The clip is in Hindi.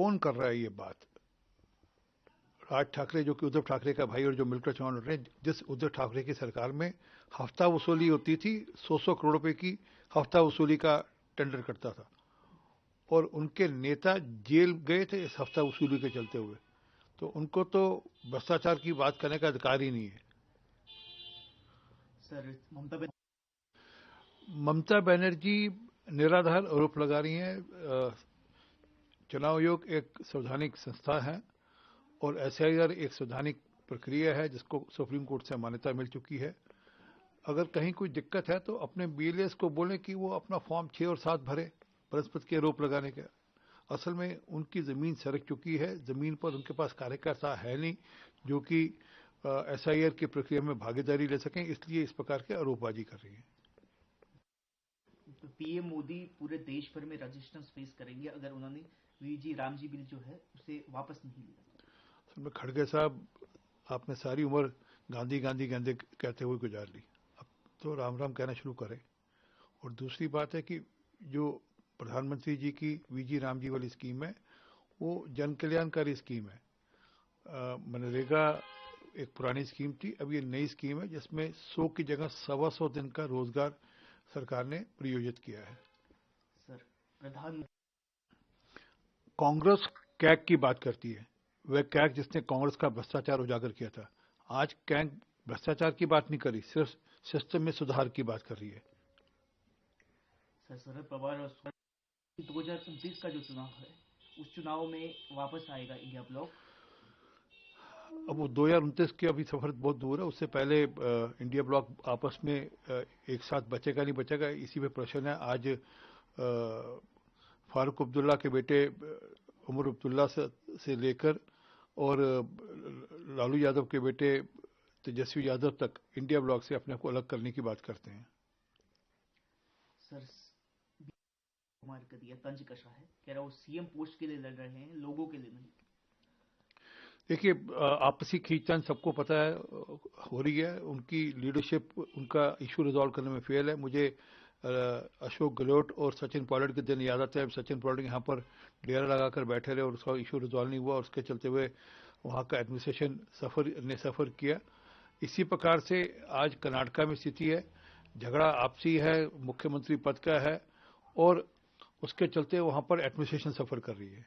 कौन कर रहा है ये बात? राज ठाकरे जो कि उद्धव ठाकरे का भाई और जो मिलकर चुनाव लड़ रहे हैं, जिस उद्धव ठाकरे की सरकार में हफ्ता वसूली होती थी, 100 करोड़ रुपए की हफ्ता वसूली का टेंडर करता था, और उनके नेता जेल गए थे इस हफ्ता वसूली के चलते हुए, तो उनको तो भ्रष्टाचार की बात करने का अधिकार ही नहीं है। सर ममता बनर्जी निराधार आरोप लगा रही हैं। चुनाव आयोग एक संवैधानिक संस्था है और एसआईआर एक संवैधानिक प्रक्रिया है जिसको सुप्रीम कोर्ट से मान्यता मिल चुकी है। अगर कहीं कोई दिक्कत है तो अपने बीएलएस को बोलें कि वो अपना फॉर्म 6 और 7 भरे परस्पर के आरोप लगाने का। असल में उनकी ज़मीन सरक चुकी है, ज़मीन पर उनके पास कार्यकर्ता है नहीं जो कि एसआईआर की प्रक्रिया में भागीदारी ले सकें, इसलिए इस प्रकार के आरोपबाजी कर रही है। पीएम मोदी पूरे देश भर में रजिस्ट्रेशन फेस करेंगे अगर उन्होंने वीजी रामजी बिल जो है उसे वापस नहीं लिया। खड़गे साहब, आपने सारी उम्र गांधी गांधी गांधी कहते हुए गुजार ली, अब तो राम राम कहना शुरू करें। और दूसरी बात है कि जो प्रधानमंत्री जी की वीजी राम जी वाली स्कीम है वो जन कल्याणकारी स्कीम है। मनरेगा एक पुरानी स्कीम थी, अब ये नई स्कीम है जिसमें 100 की जगह 125 दिन का रोजगार सरकार ने प्रयोजित किया है। सर प्रधानमंत्री कांग्रेस कैग की बात करती है, वह कैग जिसने कांग्रेस का भ्रष्टाचार उजागर किया था, आज कैग भ्रष्टाचार की बात नहीं करी, सिर्फ सिस्टम में सुधार की बात कर रही है। सर शरद पवार और 2029 का जो चुनाव है उस चुनाव में वापस आएगा इंडिया ब्लॉक। अब वो 2029 के अभी सफर बहुत दूर है, उससे पहले इंडिया ब्लॉक आपस में एक साथ बचेगा नहीं बचेगा, इसी पे प्रश्न है। आज फारूक अब्दुल्ला के बेटे उमर अब्दुल्ला से लेकर और लालू यादव के बेटे तेजस्वी यादव तक इंडिया ब्लॉक से अपने को अलग करने की बात करते हैं। सर कुमार का दिया तंज कसा है, कह रहा वो सीएम पोस्ट के लिए लड़ रहे हैं, लोगों के लिए नहीं। देखिए, आपसी खींचतान सबको पता है हो रही है, उनकी लीडरशिप उनका इशू रिजॉल्व करने में फेल है। मुझे अशोक गहलोत और सचिन पायलट के दिन याद आता है। सचिन पायलट यहाँ पर डेरा लगाकर बैठे रहे और उसका इशू रिजॉल्व नहीं हुआ, और उसके चलते हुए वहाँ का एडमिनिस्ट्रेशन सफ़र किया। इसी प्रकार से आज कर्नाटका में स्थिति है, झगड़ा आपसी है, मुख्यमंत्री पद का है, और उसके चलते वहाँ पर एडमिनिस्ट्रेशन सफ़र कर रही है।